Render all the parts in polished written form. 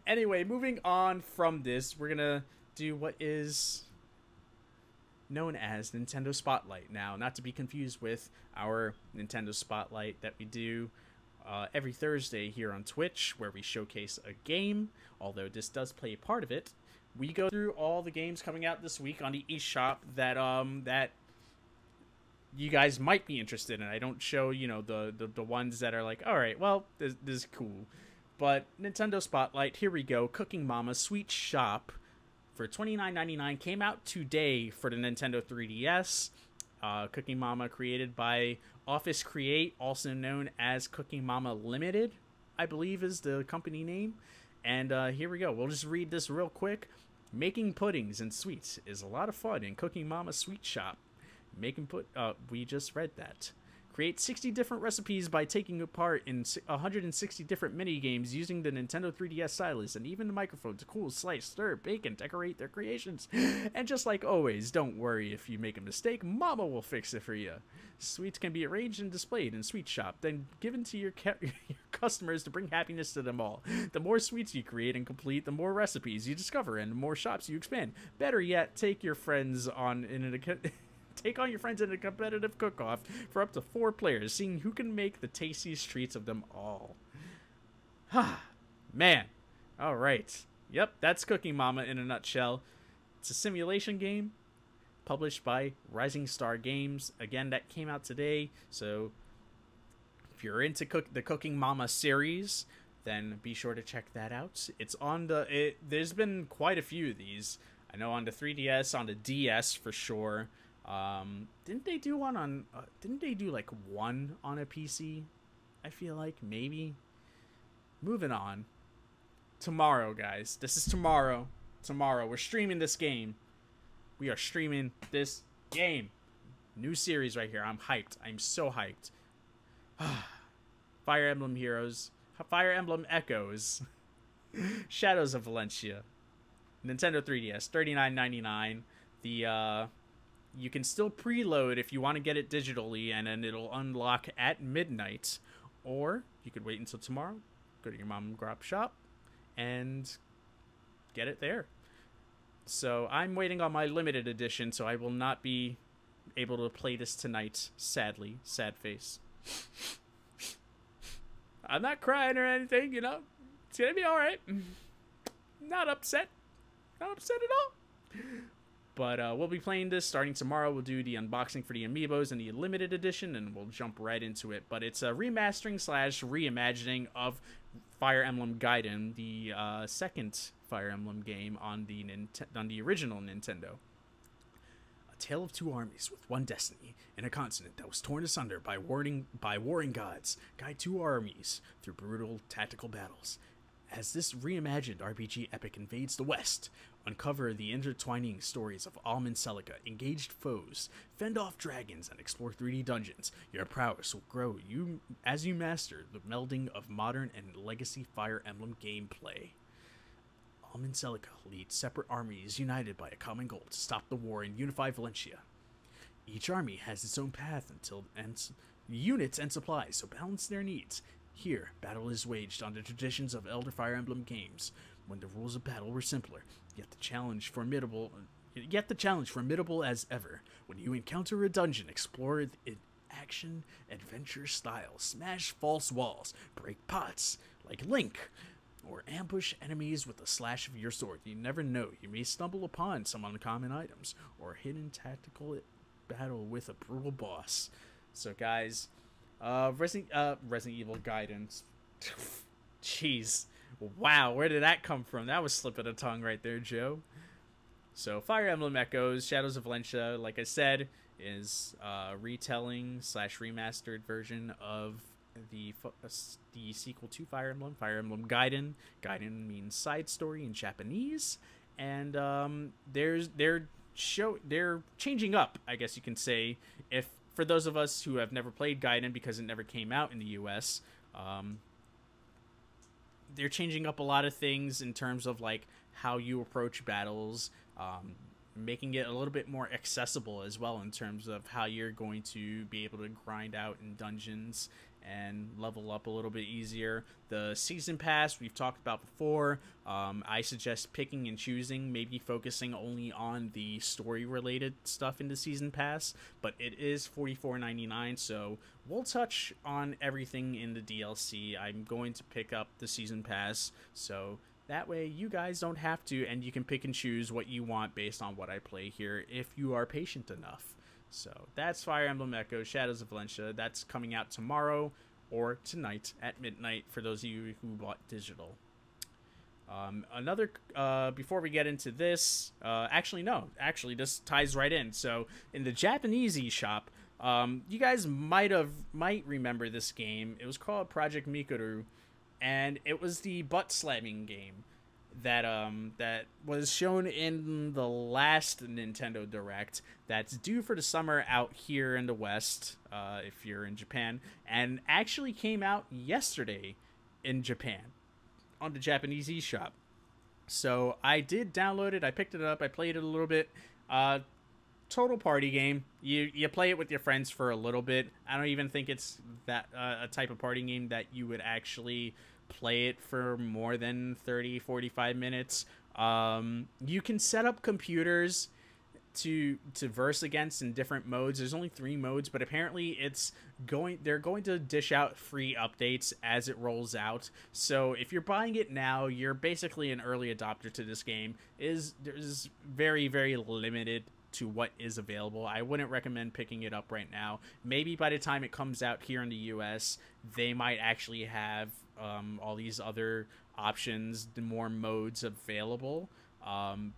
Anyway, moving on from this, we're gonna do what is known as Nintendo Spotlight. Now, not to be confused with our Nintendo Spotlight that we do every Thursday here on Twitch, where we showcase a game, although this does play a part of it. We go through all the games coming out this week on the eShop that you guys might be interested in. I don't show, the ones that are like, all right, well, this is cool. But Nintendo Spotlight, here we go. Cooking Mama Sweet Shop for $29.99 came out today for the Nintendo 3DS. Cooking Mama, created by Office Create, also known as Cooking Mama Limited, I believe is the company name. And here we go. We'll just read this real quick. Making puddings and sweets is a lot of fun in Cooking Mama Sweet Shop. We just read that. Create 60 different recipes by taking part in 160 different mini games using the Nintendo 3DS stylus and even the microphone to cool, slice, stir, bake, and decorate their creations. And just like always, don't worry if you make a mistake, Mama will fix it for you. Sweets can be arranged and displayed in Sweet Shop, then given to your customers to bring happiness to them all. The more sweets you create and complete, the more recipes you discover and the more shops you expand. Better yet, take on your friends in a competitive cook-off for up to 4 players, seeing who can make the tastiest treats of them all. Man. Alright. Yep, that's Cooking Mama in a nutshell. It's a simulation game published by Rising Star Games. Again, that came out today, so if you're into the Cooking Mama series, then be sure to check that out. It's on there's been quite a few of these. I know on the 3DS, on the DS for sure. Didn't they do one on didn't they do like one on a PC? I feel like maybe. Moving on. Tomorrow, guys. This is tomorrow. Tomorrow we're streaming this game. We are streaming this game. New series right here. I'm hyped. I'm so hyped. Fire Emblem Heroes. Fire Emblem Echoes. Shadows of Valencia. Nintendo 3DS. $39.99. You can still preload if you want to get it digitally, and then it'll unlock at midnight. Or you could wait until tomorrow, go to your mom and grab shop, and get it there. So I'm waiting on my limited edition, so I will not be able to play this tonight, sadly. Sad face. I'm not crying or anything, It's gonna be alright. Not upset. Not upset at all. But we'll be playing this starting tomorrow. We'll do the unboxing for the amiibos and the limited edition, and we'll jump right into it. But it's a remastering / reimagining of Fire Emblem Gaiden, the second Fire Emblem game on the original Nintendo. A tale of two armies with one destiny in a continent that was torn asunder by warring gods guide two armies through brutal tactical battles. As this reimagined RPG epic invades the West, uncover the intertwining stories of Almond Celica, engaged foes, fend off dragons, and explore 3D dungeons. Your prowess will grow as you master the melding of modern and legacy Fire Emblem gameplay. Almond Celica leads separate armies united by a common goal to stop the war and unify Valencia. Each army has its own path units and supplies, so balance their needs. Here, battle is waged on the traditions of Elder Fire Emblem games, when the rules of battle were simpler, yet the challenge formidable as ever. When you encounter a dungeon, explore it in action-adventure style, smash false walls, break pots like Link, or ambush enemies with a slash of your sword. You never know, you may stumble upon some uncommon items, or a hidden tactical battle with a brutal boss. So guys, Resident Evil Guidance. Jeez. Wow, where did that come from? That was slip of the tongue right there, Joe. So, Fire Emblem Echoes, Shadows of Valencia, like I said, is a retelling / remastered version of the sequel to Fire Emblem Gaiden. Gaiden means side story in Japanese, and they're changing up, I guess you can say, if for those of us who have never played Gaiden because it never came out in the US, they're changing up a lot of things in terms of like how you approach battles, making it a little bit more accessible as well in terms of how you're going to be able to grind out in dungeons and level up a little bit easier. The season pass we've talked about before. I suggest picking and choosing, maybe focusing only on the story related stuff in the season pass, but it is $44.99, so we'll touch on everything in the DLC. I'm going to pick up the season pass, so that way you guys don't have to, and you can pick and choose what you want based on what I play here if you are patient enough. So that's Fire Emblem Echo Shadows of Valencia. That's coming out tomorrow or tonight at midnight for those of you who bought digital. Before we get into this, actually this ties right in. So in the Japanese eShop, you guys might remember this game. It was called Project Mikuru, and it was the butt slamming game that was shown in the last Nintendo Direct. That's due for the summer out here in the West, if you're in Japan, and actually came out yesterday in Japan on the Japanese eShop. So I did download it. I picked it up. I played it a little bit. Total party game. You play it with your friends for a little bit. I don't even think it's that a type of party game that you would actually play it for more than 30-45 minutes. You can set up computers to verse against in different modes. There's only 3 modes, but apparently they're going to dish out free updates as it rolls out. So if you're buying it now, you're basically an early adopter to this game. There's very, very limited to what is available. I wouldn't recommend picking it up right now. Maybe by the time it comes out here in the US, they might actually have all these other options, the more modes available.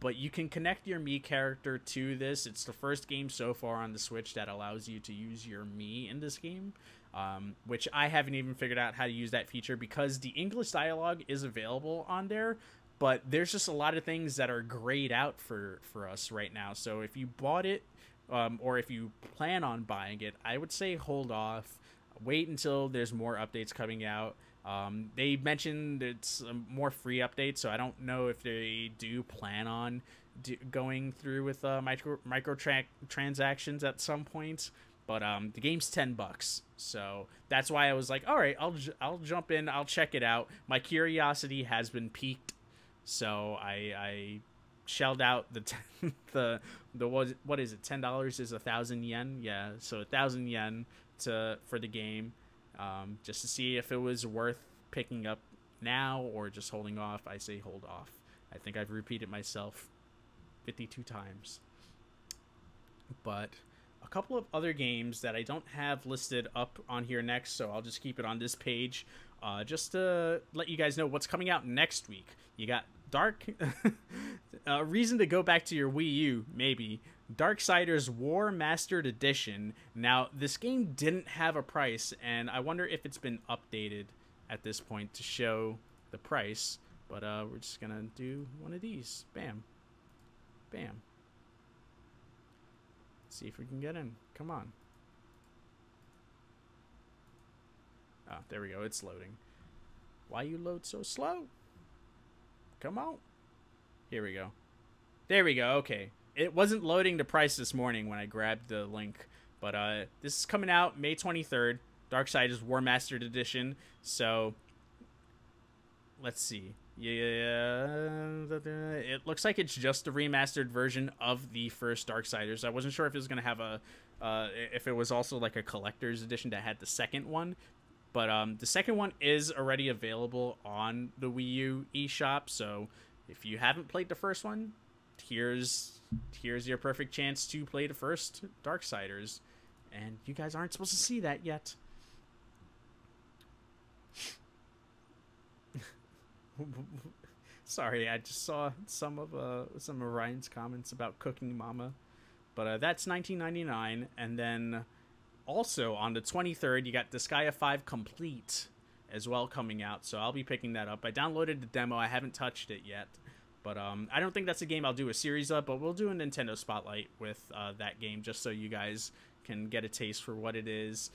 But you can connect your Mii character to this. It's the first game so far on the Switch that allows you to use your Mii in this game, which I haven't even figured out how to use that feature because the English dialogue is available on there, but there's just a lot of things that are grayed out for us right now. So if you bought it, or if you plan on buying it, I would say hold off. Wait until there's more updates coming out. They mentioned it's more free updates, so I don't know if they do plan on going through with microtransactions at some point. But the game's $10, so that's why I was like, all right, I'll jump in, I'll check it out. My curiosity has been piqued, so I shelled out the what is it? $10 is 1,000 yen. Yeah, so 1,000 yen for the game. Just to see if it was worth picking up now or just holding off. I say hold off. I think I've repeated myself 52 times. But a couple of other games that I don't have listed up on here next, so I'll just keep it on this page. Just to let you guys know what's coming out next week. You got a reason to go back to your Wii U, maybe. Darksiders War Mastered Edition. Now, this game didn't have a price, and I wonder if it's been updated at this point to show the price. But we're just gonna do one of these. Bam. Bam. Let's see if we can get in. Come on. Oh, there we go. It's loading. Why you load so slow? Come on. Here we go. There we go. Okay. It wasn't loading the price this morning when I grabbed the link, but this is coming out May 23rd, Darksiders War Mastered Edition. So let's see. Yeah, it looks like it's just a remastered version of the first Darksiders. I wasn't sure if it was gonna have if it was also like a collector's edition that had the second one, but the second one is already available on the Wii U eShop. So if you haven't played the first one, here's your perfect chance to play the first Darksiders, and you guys aren't supposed to see that yet. Sorry, I just saw some of Ryan's comments about Cooking Mama, but that's $19.99, and then also on the 23rd you got Disgaea 5 Complete as well coming out, so I'll be picking that up. I downloaded the demo. I haven't touched it yet. But I don't think that's a game I'll do a series of, but we'll do a Nintendo Spotlight with that game just so you guys can get a taste for what it is.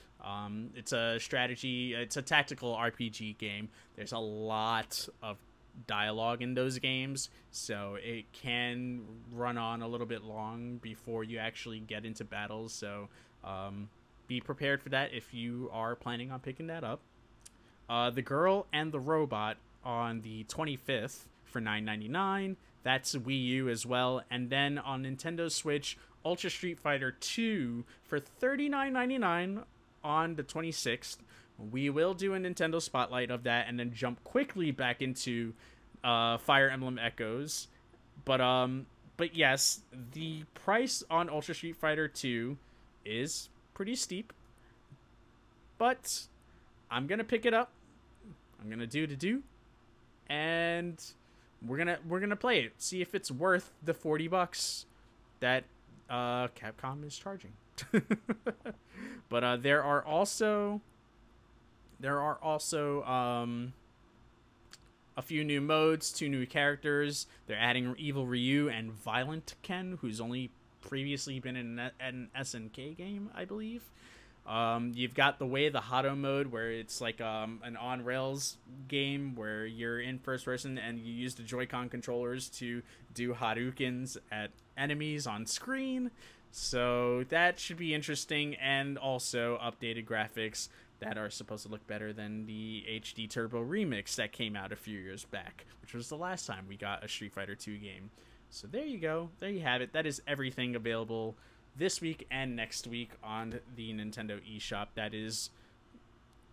It's a strategy, it's a tactical RPG game. There's a lot of dialogue in those games, so it can run on a little bit long before you actually get into battles. So be prepared for that if you are planning on picking that up. The Girl and the Robot on the 25th for $9.99. That's Wii U as well. And then on Nintendo Switch, Ultra Street Fighter 2 for $39.99 on the 26th. We will do a Nintendo Spotlight of that and then jump quickly back into Fire Emblem Echoes. But yes, the price on Ultra Street Fighter 2 is pretty steep. But I'm going to pick it up. I'm going to do. And we're going to play it. See if it's worth the $40 that Capcom is charging. But there are also a few new modes, 2 new characters. They're adding Evil Ryu and Violent Ken, who's only previously been in an SNK game, I believe. You've got the Way the Hado mode, where it's like an on-rails game where you're in first person and you use the Joy-Con controllers to do Hadoukens at enemies on screen. So that should be interesting, and also updated graphics that are supposed to look better than the HD Turbo Remix that came out a few years back, which was the last time we got a Street Fighter 2 game. So there you go. There you have it. That is everything available this week and next week on the Nintendo eShop. That is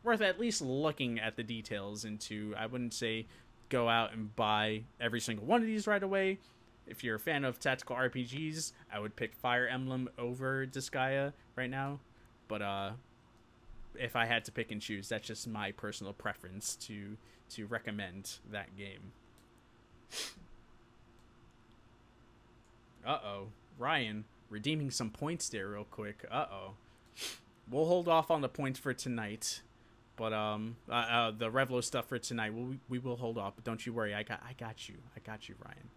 worth at least looking at the details into. I wouldn't say go out and buy every single one of these right away. If you're a fan of tactical RPGs, I would pick Fire Emblem over Disgaea right now. But if I had to pick and choose, that's just my personal preference to recommend that game. Ryan redeeming some points there real quick. We'll hold off on the points for tonight, but the Revlo stuff for tonight we will hold off. But don't you worry, I got you, Ryan.